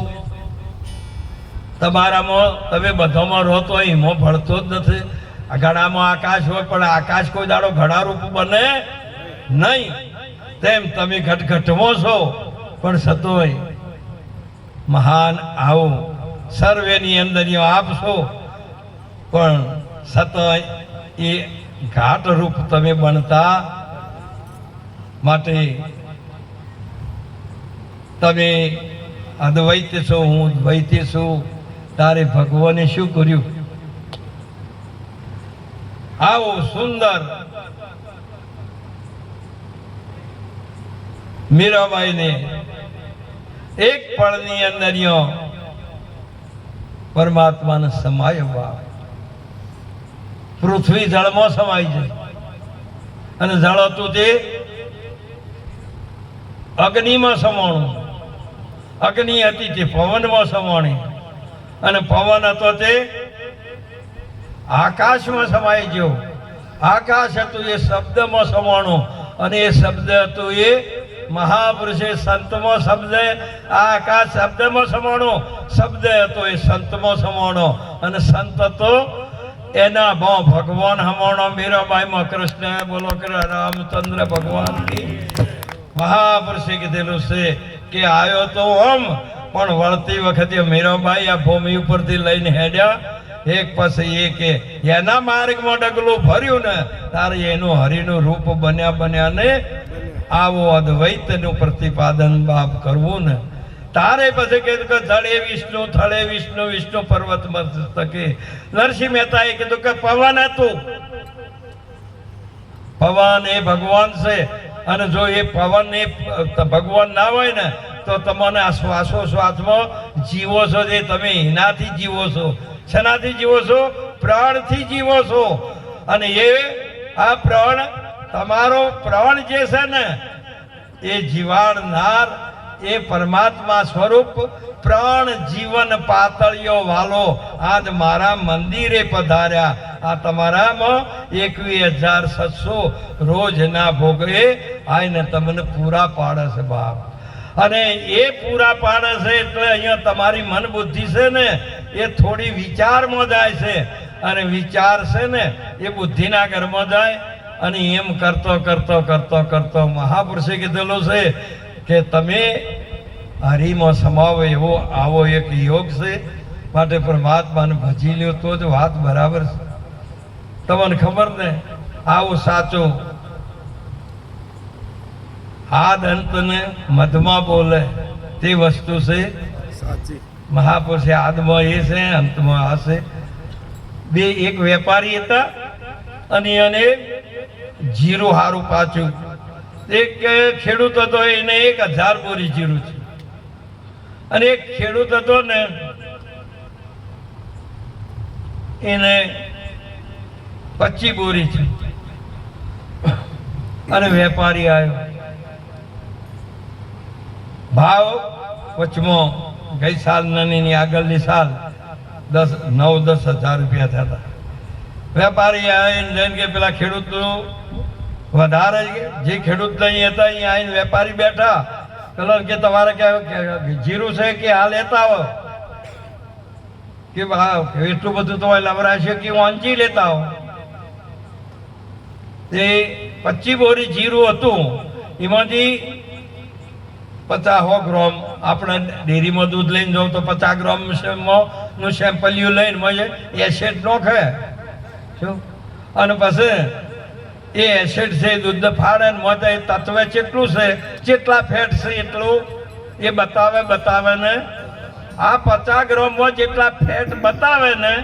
તમારામાં તમે બધામાં રહો તો એમાં ભળતો જ નથી. આ ઘડામાં આકાશ હોય પણ આકાશ કોઈ દાડો ઘડારૂપ બને નહીં. તેમ તમે ઘટઘટમાં છો પણ સતોય મહાન આવો સર્વેની અંદર આપશો પણ સતોય એ ઘાટ રૂપ તમે બનતા. માટે તમે અદ્વૈત છો, હું દ્વૈતી છું. તારે ભગવાને શું કર્યું? આવો સુંદર મીરાબાઈને એક પળની અંદર પરમાત્માને સમાયવા. પૃથ્વી જળમાં સમાઈ જાય અને જળ હતું તે અગ્નિમાં સમાણું, અગ્નિ હતી તે પવનમાં સમાણી અને પવન હતો તે આકાશમાં સમાઈ ગયો. આકાશ હતું એ શબ્દમાં સમાણું અને એ શબ્દ હતું એ મહાપુરુષે સંતમાં શબ્દ. આ આકાશ શબ્દમાં સમાણો, શબ્દ હતો એ સંતમાં સમાણો અને સંત હતો એના ભગવાન હમણો. મીરાબાઈમાં કૃષ્ણ બોલો કે રામચંદ્ર ભગવાન કી. મહાપુરુષે કીધેલું છે કે આવ્યો તો આમ પણ વળતી વખતે મીરાબાઈ આ ભૂમિ ઉપરથી લઈને હેડ્યા એક પછી એક. એના માર્ગમાં ડગલું ભર્યું ને તારે એનું હરિનું રૂપ બન્યા ને આવો અદ્વૈતનું પ્રતિપાદન બાપ કરવું ને તારે પછી કીધું કે જળે વિષ્ણુ થળે વિષ્ણુ વિષ્ણુ પર્વત મસ્તકે. નરસિંહ મહેતાએ કીધું કે પવન હતું, પવન એ ભગવાન છે અને જો એ પવન એ ભગવાન ના હોય ને તો તમને આ શ્વાસોશ્વાસમાં જીવો છો જે તમે એનાથી જીવો છો. શેનાથી જીવો છો? પ્રાણથી જીવો છો. અને એ આ પ્રાણ તમારો પ્રાણ જે છે ને એ જીવાડનાર એ પરમાત્મા સ્વરૂપ પ્રાણ જીવન પાતળીઓ વાલો આજ મારા મંદિરે પધાર્યા. આ તમારામાં 21,700 રોજના ભોગે આઈને તમને પૂરા પાડે છે બાપ. અને એ પૂરા પાડે છે એટલે અહીંયા તમારી મન બુદ્ધિ છે ને એ થોડી વિચારમાં જાય છે અને વિચાર છે ને એ બુદ્ધિના ઘરમાં જાય અને એમ કરતો કરતો કરતો કરતો મહાપુરુષે કીધેલું છે કે તમે હરિમાં સમાવો એવો આવો એક યોગ છે. માટે પરમાત્માને ભજી લ્યો તો જ વાત બરાબર છે. તમને ખબર ને આવું સાચું આદ અંતને મધમાં બોલે તે વસ્તુ છે સાચી. મહાપુરુષે આદમાં એ છે, અંતમાં આ છે. બે એક વેપારી હતા અને એને જીરું હારું પાછું. એક ખેડૂત હતો એને 1000 બોરી જીરું છે અને એક ખેડૂત હતો ને એને 25 બોરી છે. અને વેપારી આવ્યો, ભાવ વચમાં ગઈ સાલ નાની આગળની સાલ 9-10 હજાર રૂપિયા થતા. વેપારી આવીને જઈને કે પેલા ખેડૂતનું વધારે જે ખેડૂત નહીં હતા અહીંયા આવીને વેપારી બેઠા કલર કે તમારે કે જીરું છે કે આ લેતા આવો કે એટલું બધું તો લવરાય છે કે વાંચી લેતા આવો. તે 25 બોરી જીરું હતું, એમાંથી 50 ગ્રામ આપણે ડેરીમાં દૂધ લઈને જાઉં તો 50 ગ્રામ નું સેમ્પલિયું લઈને મને એસિડ નોખે શું, અને પછી એ એસિડ છે દૂધ ફાડે ને મોતે તત્વ કેટલું છે, કેટલા ફેટ છે એટલું એ બતાવે ને આ 50 ગ્રામમાં જેટલા ફેટ બતાવે ને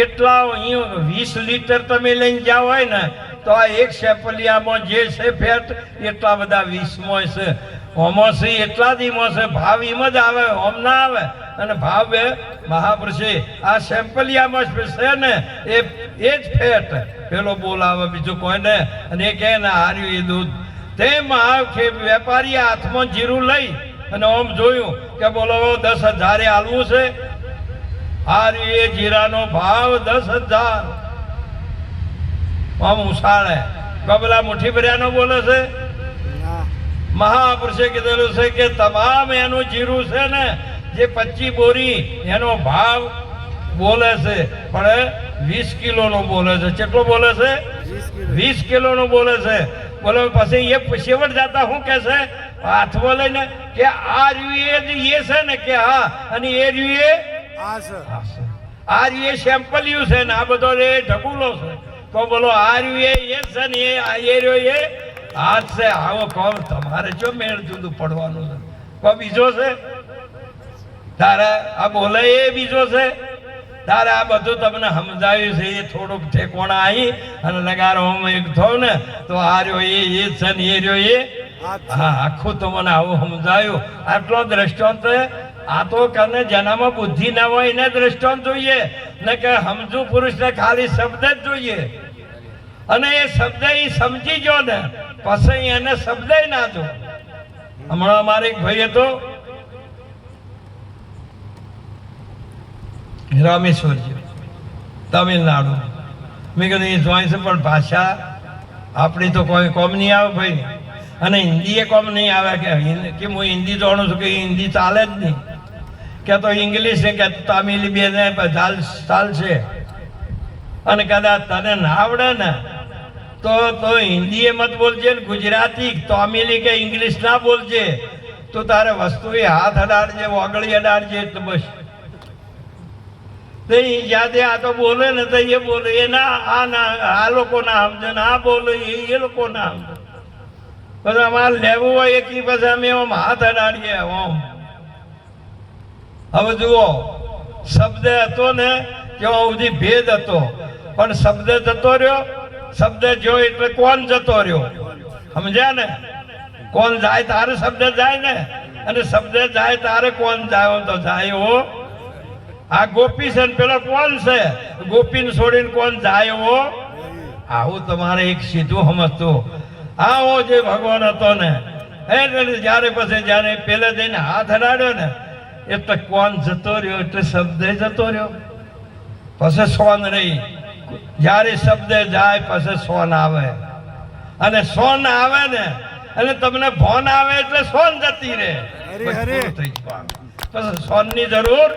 એટલા અહીં 20 લીટર તમે લઈને જાઓ હોય ને તો આ એક સેપલિયામાં જે છે ફેટ એટલા બધા 20માં છે. ઓમાં છે એટલા દીમાં છે, ભાવ એમ જ આવે, ઓમ ના આવે. અને ભાવ બે મહાપુરુષે આ સેમ્પલિયામાં છે ને એ જ ફેટ પેલો બોલાવે બીજું કોઈ ને, અને એ કહે ને હાર્યું એ દૂધ. તેમ વેપારી હાથમાં જીરું લઈ અને આમ જોયું કે બોલો 10,000 આલવું છે. હાર્યું એ જીરાનો ભાવ 10,000. આમ ઉછાળે કબલા મુઠ્ઠી ભર્યાનો બોલે છે. મહાપુરુષે કીધેલું છે કે તમામ એનું જીરું છે ને જે 25 બોરી એનો ભાવ બોલે છે, પણ 20 કિલોનો બોલે છે. કેટલો બોલે છે? 20 કિલોનો બોલે છે. બોલો પછી એ શેવટ જતા શું કે છે હાથમાં લઈને કે આ રહ્યું એ છે ને કે હા, અને એ રહ્યું એ આ રહ્યું એ સેમ્પલિયું છે ને આ બધો એ ઢગુલો છે. તો બોલો આ રહ્યું એ છે ને એ રહ્યો એ હાથ છે. આવો કોમ તમારે જો મેળ જુદું પડવાનું છે. કોઈ બીજો છે તારે આ બોલે એ બીજો છે. તારે આ બધું તમને સમજાવ્યું છે એ થોડુંક ઠેકોણા આવી અને લગારો એક થયો ને તો આ રહ્યો એ છે ને એ રહ્યો એ. હા, આખું તો મને આવું સમજાયું. આટલો દ્રષ્ટાંત આ તો કને જેનામાં બુદ્ધિ ના હોય એને દ્રષ્ટાંત જોઈએ ને કે સમજુ પુરુષને ખાલી શબ્દ જ જોઈએ, અને એ શબ્દ એ સમજી ગયો ને પછી એને શબ્દ ના જો. હમણાં અમારે એક ભાઈ હતો રામેશ્વરજી, તમિલનાડુ. મેં કીધું એ જોઈ છે પણ ભાષા આપણી તો કોઈ કોમ નહીં આવે ભાઈ, અને હિન્દી એ કોમ નહીં આવે કે હું હિન્દી જાણું છું કે હિન્દી ચાલે જ નહીં, કે તો ઇંગ્લિશ છે કે તમિલ બે ચાલશે. અને કદાચ તને ના આવડે ને તો હિન્દી એ મત બોલજે ને ગુજરાતી તમિલી કે ઇંગ્લિશ ના બોલજે. તો તારે વસ્તુ એ હાથ અડાડજે, ઓગળી અડાડજે એટલે બસ. તો યાદે આ તો બોલે ને તો એ બોલે એ ના આ લોકો ના સમજે ને આ બોલે એ લોકો ના સમજે. પછી અમારે લેવું હોય એક પછી અમે આમ હાથ અડાડીએ આમ. હવે જુઓ શબ્દ હતો ને ત્યાં સુધી ભેદ હતો, પણ શબ્દ જતો રહ્યો. શબ્દ જો એટલે કોણ જતો રહ્યો, સમજ્યા ને? કોણ જાય તારે શબ્દ જાય ને, અને શબ્દ જાય તારે કોણ જાય તો જાય. હો આ ગોપી છે ને પેલો કોણ છે, ગોપીને છોડીને કોણ જાય. હો આવું તમારે એક સીધું સમજતું. આવો જે ભગવાન હતો ને એટલે જયારે પછી જયારે પેલે જઈને હાથ હડાડ્યો ને એટલે કોણ જતો રહ્યો એટલે શબ્દ જતો રહ્યો. પછી સોન રહી. જયારે શબ્દ જાય પછી સોન આવે, અને સોન આવે ને અને તમને ભોન આવે એટલે સોન જતી રહે. પછી સોન ની જરૂર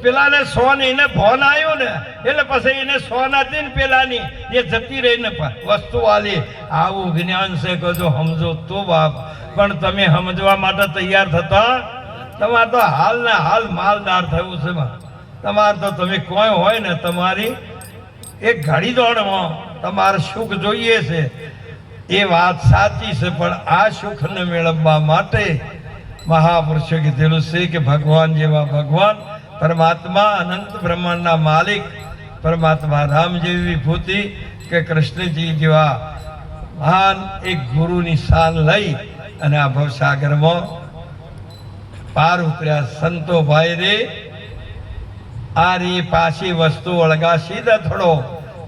પેલા ને સોન એને ભોન આવ્યું ને એટલે પછી એને સોન હતી ને પેલાની એ જતી રહી ને વસ્તુ વાલી. આવું જ્ઞાન છે કે જો સમજો તો બાપ, પણ તમે સમજવા માટે તૈયાર થતા તમારે તો હાલ ને હાલ માલદાર થયું છે. તમારે તો તમે કોઈ હોય ને તમારી એક ઘડી દોડમાં તમારે સુખ જોઈએ છે એ વાત સાચી છે, પણ આ સુખને મેળવવા માટે મહાપુરુષો કીધેલું છે કે ભગવાન જેવા ભગવાન પરમાત્મા અનંત બ્રહ્માંડના માલિક પરમાત્મા રામ જેવી વિભૂતિ કે કૃષ્ણજી જેવા મહાન એક ગુરુની શાન લઈ અને આ ભવસાગરમાં પાર ઉતર્યા. સંતો ભાઈ રે આ રી પાછી વસ્તુ અળગા સીધા થોડો,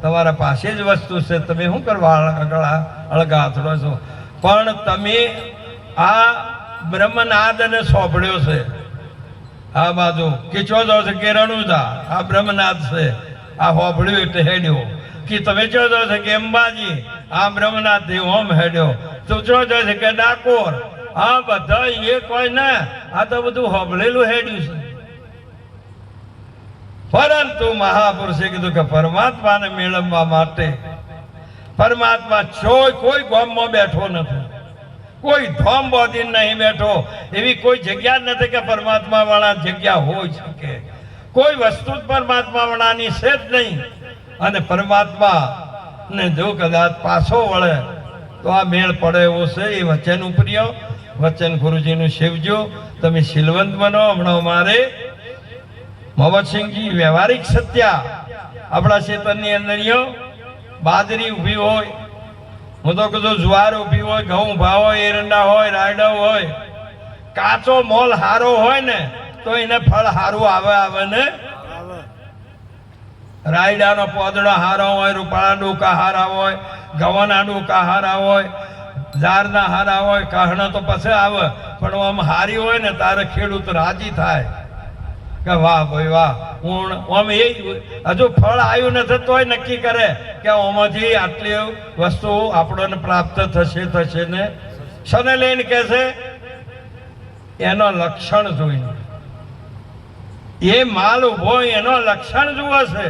તમારા પાસે જ વસ્તુ છે, તમે શું કરવા અળગા થોડો છો? પણ તમે આ બ્રહ્મનાદને સોંપડ્યો છે. આ બાજુ કે જાઓ છે કે રણુજા, આ બ્રહ્મનાદ છે. આ હોભળ્યું એટલે હેડ્યો. કે તમે જાઓ છે કે અંબાજી, આ બ્રહ્મનાદ થી ઓમ હેડ્યો. તો જાઓ છે કે ડાકોર, આ બધા એ કોઈ ને આ તો બધું હોબળેલું હેડ્યું છે. પરંતુ મહાપુરુષે કીધું કે પરમાત્માને મેળવવા માટે પરમાત્મા કોઈ ગામમાં બેઠો નથી, કોઈ ધોમ બોધીને નહીં બેઠો. એવી કોઈ જગ્યા જ નથી કે પરમાત્મા વાળા જગ્યા હોઈ શકે. કોઈ વસ્તુ જ પરમાત્મા વાળાની છે જ નહીં. અને પરમાત્મા ને જો કદાચ પાછો વળે તો આ મેળ પડે એવો છે. એ વચન ઉપર્યો, વચન ગુરુજીનું સેવજો. તમે શીલવંત બનો. હમણાં મારે મોહમ્મદસિંહજી વ્યવહારિક સત્યા આપણા ક્ષેત્રની અંદર બાજરી ઊભી હોય, હું તો કીધું જુવાર ઊભી હોય, ઘઉં ઊભા હોય, એરંડા હોય, રાયડા હોય, કાચો મોલ હારો હોય ને તો એને ફળ હારું આવે ને. રાયડાનો પોદડો હારો હોય, રૂપાળા ડોકા હારા હોય, ગવાના ડોકા હારા હોય, ઝારના હારા હોય, કહણા તો પછી આવે. પણ આમ હારી હોય ને તારે ખેડૂત રાજી થાય કે વાહ ભાઈ વાહ. આમ એ હજુ ફળ આવ્યું નથી તોય નક્કી કરે કે આમાંથી આટલી વસ્તુ આપણને પ્રાપ્ત થશે ને. શને લઈને કે છે એનો લક્ષણ જોઈને. એ માલ ઉભો એનો લક્ષણ જુએ છે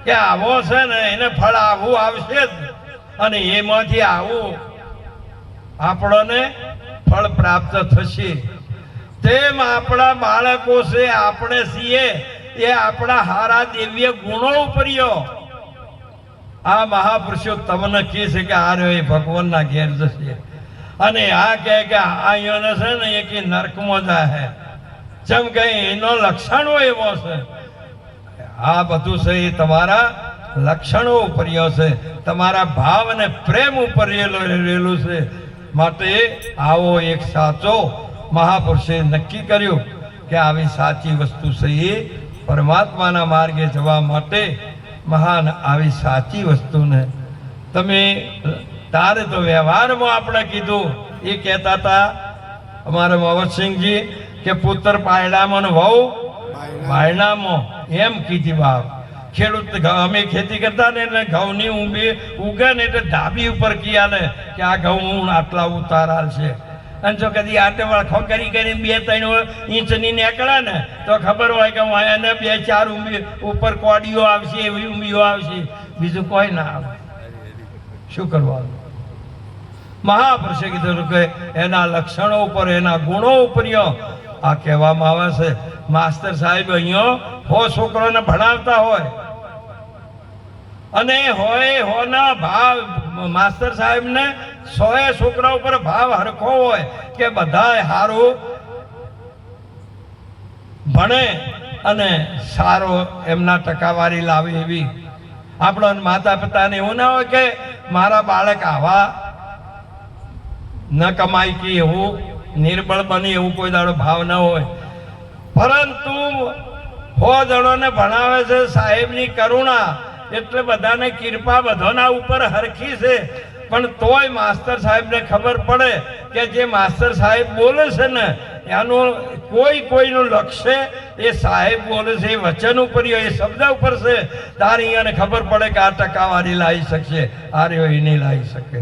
કે આવો છે ને એને ફળ આવું આવશે જ, અને એમાંથી આવું આપણને ફળ પ્રાપ્ત થશે. તેમ આપણા બાળકો છે, આપણે છીએ એ આપણા હારા દિવ્ય ગુણો ઉપર્યો આ મહાપુરુષો તમને કહે છે કે આ રહ્યો એ ભગવાનના ઘેર જશે. અને આ કહે કે અહીંયાને છે ને એ કે નરકમાં જાય. જેમ કે એનો લક્ષણો એવો છે. આ બધું છે એ તમારા લક્ષણો ઉપર્યો છે, તમારા ભાવ અને પ્રેમ ઉપર રહેલું છે. માટે આવો એક સાચો મહાપુરુષે નક્કી કર્યું કે આવી સાચી વસ્તુ છે એ પરમાત્માના માર્ગે જવા માટે મહાન આવી સાચી વસ્તુને તમે તારે તો વ્યવહારમાં આપણે કીધું. એ કહેતા હતા અમારા મોહમ્મદસિંહજી કે પુત્ર પાયડામાં ને વહુ બાયણામાં, એમ કીધી બાપ. ખેડૂત અમે ખેતી કરતા ને એટલે ઘઉંની ઊંબી ઉગે ને એટલે ધાબી ઉપર કિયાલે કે આ ઘઉં આટલા ઉતારાલ છે. અને જો કદી આટે વળખો કરીને 2-3 ઇંચની નીકળે ને તો ખબર હોય કે એને 2-4 ઊંબી ઉપર કોડીઓ આવશે, એવી ઊંબીઓ આવશે, બીજું કોઈ ના આવે. શું કરવાનું? મહાપુરુષે કીધું કે એના લક્ષણો ઉપર, એના ગુણો ઉપર આ કહેવામાં આવે છે. માસ્ટર સાહેબ અહીંયા છોકરોને ભણાવતા હોય અને હોના ભાવ માસ્ટર સાહેબ ને 100 છોકરા ઉપર ભાવ હરખો હોય કે બધા સારું ભણે અને સારો એમના ટકાવારી લાવે. એવી આપણા માતા પિતાને એવું ના હોય કે મારા બાળક આવા ન કમાય કે એવું નિર્બળ બને, એવું કોઈ દાડો ભાવ ન હોય. પરંતુ 100 જણોને ભણાવે છે. સાહેબની કરુણા એટલે બધાને કૃપા બધાના ઉપર હરખી છે. પણ તોય માસ્ટર સાહેબને ખબર પડે કે જે માસ્ટર સાહેબ બોલે છે ને એનું કોઈનું લક્ષ્ય એ સાહેબ બોલે છે એ વચન ઉપર, એ શબ્દ ઉપર છે. તારે અહીંયાને ખબર પડે કે આ ટકાવારી લાવી શકશે, આ રહ્યો એ નહીં લાવી શકે.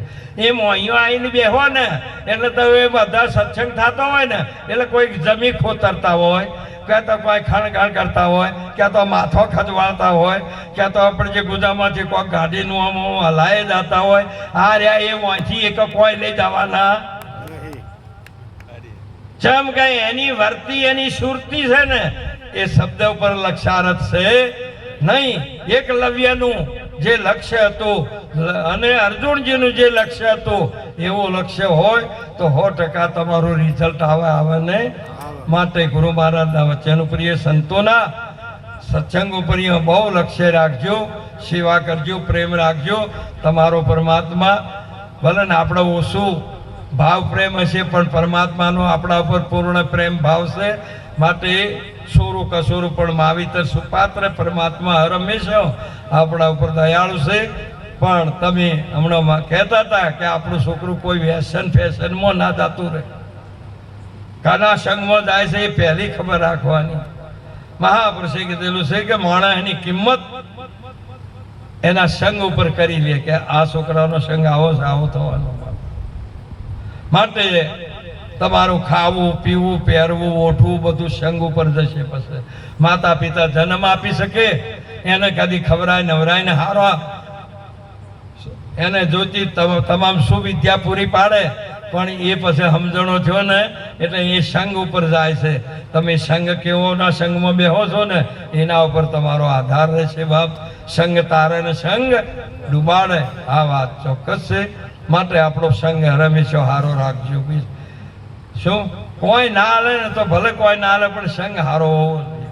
એમ અહીંયા આવીને બેહો ને એટલે તો એ બધા સત્સંગ થતો હોય ને એટલે કોઈ જમી ખોતરતા હોય, ક્યાં તો કોઈ ખણગાણ કરતા હોય, ક્યાં તો માથો ખજવાળતા હોય, ક્યાં તો આપણે જે ગુદામાંથી કોઈ ગાડીનું આમ હલાય જતા હોય. આ રહ્યા એ વાંચી એક કોઈ લઈ જવાના. જેમ કે એની વર્તી એની સુરતી છે ને એ શબ્દ ઉપર લક્ષારથ છે નહીં. એકલવ્યનું જે લક્ષ્ય હતું અને અર્જુનજીનું જે લક્ષ્ય હતું એવું લક્ષ્ય હોય તો 100% તમારું રિઝલ્ટ આવે ને. માટે ગુરુ મહારાજના વચન ઉપર, સંતોના સત્સંગ ઉપર બહુ લક્ષ્ય રાખજો, સેવા કરજો, પ્રેમ રાખજો. તમારો પરમાત્મા ભલે ને આપણે ઓછું ભાવ પ્રેમ હશે પણ પરમાત્માનો આપણા ઉપર પૂર્ણ પ્રેમ ભાવ છે. માટે સોરું કસોરું પણ માવિતર સુપાત્ર પરમાત્મા હંમેશા આપણા ઉપર દયાળુ છે. પણ તમે હમણાં કહેતા હતા કે આપણું છોકરું કોઈ વ્યસન ફેશનમાં ના જતું રહે, કાના સંગમાં જાય છે એ પહેલી ખબર રાખવાની. મહાપુરુષે કીધેલું છે કે માણસ એની કિંમત એના સંગ ઉપર કરી લે કે આ છોકરાનો સંગ આવો થવાનો. માટે તમારું ખાવું પીવું પહેરવું ઓઠવું બધું સંગ ઉપર જશે. પછી માતા પિતા જન્મ આપી શકે, એને કદી ખવરાય નવરાયને હારો એને જોતી તમામ સુવિદ્યા પૂરી પાડે, પણ એ પછી સમજણો થયો ને એટલે એ સંઘ ઉપર જાય છે. તમે સંઘ કેવોના સંઘમાં બેહો છો ને એના ઉપર તમારો આધાર રહેશે બાપ. સંઘ તારે ને સંઘ ડૂબાડે, આ વાત ચોક્કસ છે. માટે આપણો સંઘ હંમેશા હારો રાખજો. શું કોઈ ના હાલે ને તો ભલે કોઈ ના હાલે, પણ સંઘ હારો હોવો જોઈએ.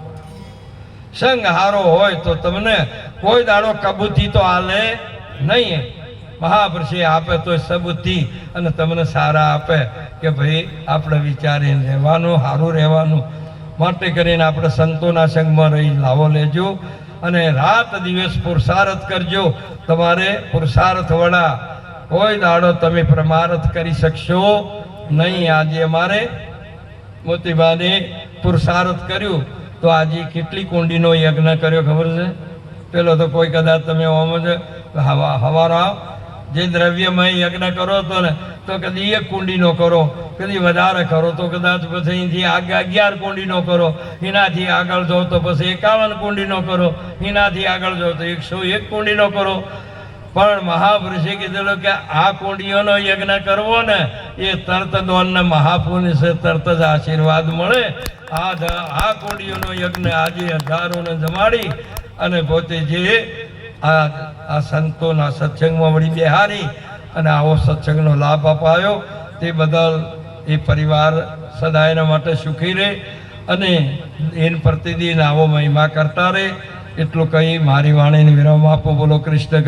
સંઘ હારો હોય તો તમને કોઈ દાડો કબૂતી તો હાલે નહીં. મહાપુરુષે આપે તો સબુદ્ધિ અને તમને સારા આપે કે ભાઈ આપણે વિચારીને રહેવાનું, સારું રહેવાનું. માટે કરીને આપણે સંતોના સંઘમાં રહી લાવો લેજો અને રાત દિવસ પુરુષાર્થ કરજો. તમારે પુરુષાર્થ વડા કોઈ દાડો તમે પ્રમારથ કરી શકશો નહીં. આજે અમારે મોતીબાને પુરુષાર્થ કર્યું તો આજે કેટલી કુંડીનો યજ્ઞ કર્યો ખબર છે? પેલો તો કોઈ કદાચ તમે ઓમ જ હવારા જે દ્રવ્યમય યજ્ઞ કરો તો ને તો કદી 1 કુંડીનો કરો, કદી વધારે કરો તો કદાચ પછી અહીંથી 11 કુંડીનો કરો, એનાથી આગળ જાઓ તો પછી 51 કુંડીનો કરો, એનાથી આગળ જાઓ તો 101 કુંડીનો કરો. પણ મહાપુરુષે કીધેલું કે આ કુંડીઓનો યજ્ઞ કરવો ને એ તરત દોનને મહાપુરુષ છે, તરત જ આશીર્વાદ મળે. આ કુંડીઓનો યજ્ઞ આજે હજારોને જમાડી અને પોતે જે આ સંતોના સત્સંગમાં વળી બેહારી અને આવો સત્સંગનો લાભ અપાયો તે બદલ એ પરિવાર સદા એના માટે સુખી રહે અને એને પ્રતિદિન આવો મહિમા કરતા રહે. એટલું કહી મારી વાણીને વિરામ આપો. બોલો કૃષ્ણ.